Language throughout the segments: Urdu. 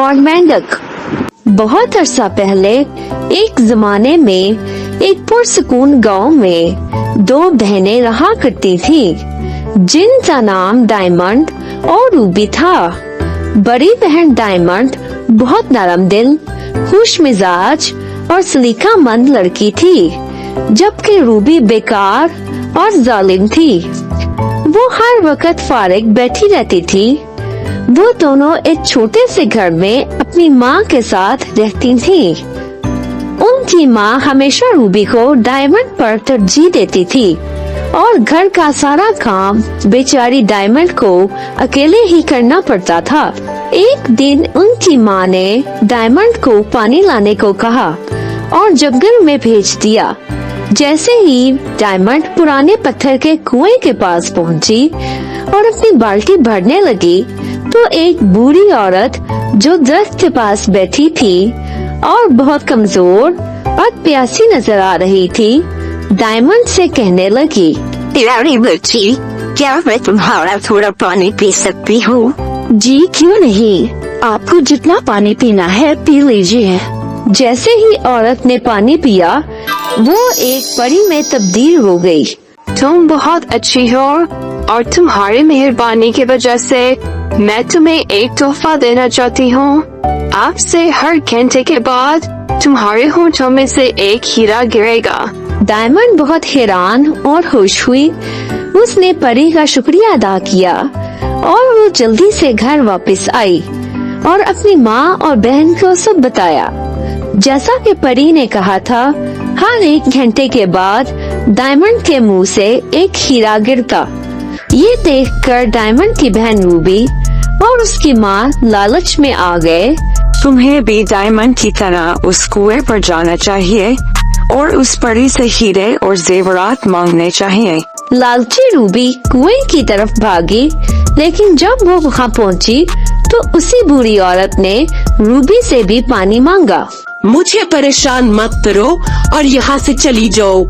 اور مینڈک۔ بہت عرصہ پہلے ایک زمانے میں ایک پرسکون گاؤں میں دو بہنیں رہا کرتی تھیں جن کا نام ڈائمنڈ اور روبی تھا۔ بڑی بہن ڈائمنڈ بہت نرم دل، خوش مزاج اور سلیقہ مند لڑکی تھی، جبکہ روبی بیکار اور ظالم تھی۔ وہ ہر وقت فارغ بیٹھی رہتی تھی۔ وہ دونوں ایک چھوٹے سے گھر میں اپنی ماں کے ساتھ رہتی تھیں۔ ان کی ماں ہمیشہ روبی کو ڈائمنڈ پر ترجیح دیتی تھی اور گھر کا سارا کام بیچاری ڈائمنڈ کو اکیلے ہی کرنا پڑتا تھا۔ ایک دن ان کی ماں نے ڈائمنڈ کو پانی لانے کو کہا اور جنگل میں بھیج دیا۔ جیسے ہی ڈائمنڈ پرانے پتھر کے کنویں کے پاس پہنچی اور اپنی بالٹی بھرنے لگی تو ایک بوڑھی عورت جو درخت کے پاس بیٹھی تھی اور بہت کمزور اور پیاسی نظر آ رہی تھی، ڈائمنڈ سے کہنے لگی، پیاری بچی، کیا میں تمہارا تھوڑا پانی پی سکتی ہوں؟ جی کیوں نہیں، آپ کو جتنا پانی پینا ہے پی لیجیے۔ جیسے ہی عورت نے پانی پیا وہ ایک پری میں تبدیل ہو گئی۔ تم بہت اچھی ہو اور تمہاری مہربانی کی وجہ سے میں تمہیں ایک تحفہ دینا چاہتی ہوں۔ آپ سے ہر گھنٹے کے بعد تمہارے ہونٹوں میں سے ایک ہیرا گرے گا۔ ڈائمنڈ بہت حیران اور خوش ہوئی۔ اس نے پری کا شکریہ ادا کیا اور وہ جلدی سے گھر واپس آئی اور اپنی ماں اور بہن کو سب بتایا۔ جیسا کہ پری نے کہا تھا، ہر ایک گھنٹے کے بعد ڈائمنڈ کے منہ سے ایک ہیرا گرتا۔ یہ دیکھ کر ڈائمنڈ کی بہن روبی اور اس کی ماں لالچ میں آ گئے۔ تمہیں بھی ڈائمنڈ کی طرح اس کنویں پر جانا چاہیے اور اس پری سے ہیرے اور زیورات مانگنے چاہیے۔ لالچی روبی کنویں کی طرف بھاگی، لیکن جب وہ وہاں پہنچی تو اسی بوڑھی عورت نے روبی سے بھی پانی مانگا۔ مجھے پریشان مت کرو اور یہاں سے چلی جاؤ،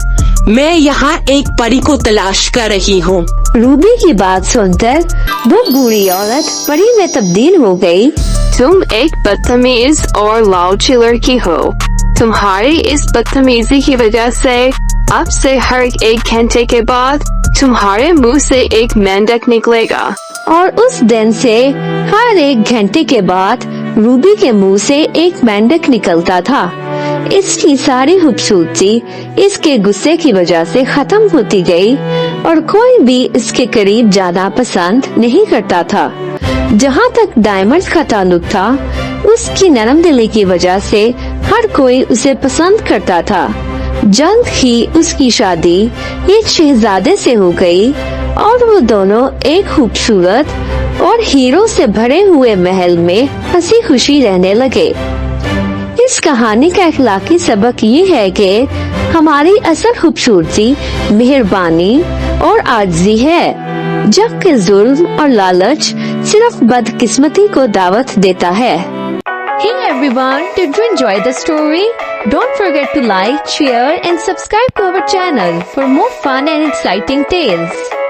میں یہاں ایک پری کو تلاش کر رہی ہوں۔ روبی کی بات سن کر وہ بوڑھی عورت پری میں تبدیل ہو گئی۔ تم ایک بدتمیز اور لالچی لڑکی ہو۔ تمہاری اس بدتمیزی کی وجہ سے اب سے ہر ایک گھنٹے کے بعد تمہارے منہ سے ایک مینڈک نکلے گا۔ اور اس دن سے ہر ایک گھنٹے کے بعد روبی کے منہ سے ایک مینڈک نکلتا تھا۔ اس کی ساری خوبصورتی اس کے غصے کی وجہ سے ختم ہوتی گئی اور کوئی بھی اس کے قریب جانا پسند نہیں کرتا تھا۔ جہاں تک ڈائمنڈ کا تعلق تھا، اس کی نرم دلی کی وجہ سے ہر کوئی اسے پسند کرتا تھا۔ جلد ہی اس کی شادی ایک شہزادے سے ہو گئی اور وہ دونوں ایک خوبصورت اور ہیروں سے بھرے ہوئے محل میں ہنسی خوشی رہنے لگے۔ اس کہانی کا اخلاقی سبق یہ ہے کہ ہماری اصل خوبصورتی مہربانی اور عاجزی ہے، جبکہ ظلم اور لالچ صرف بدقسمتی کو دعوت دیتا ہے۔ Hey everyone, did you enjoy the story? Don't forget to like, share and subscribe to our channel for more fun and exciting tales.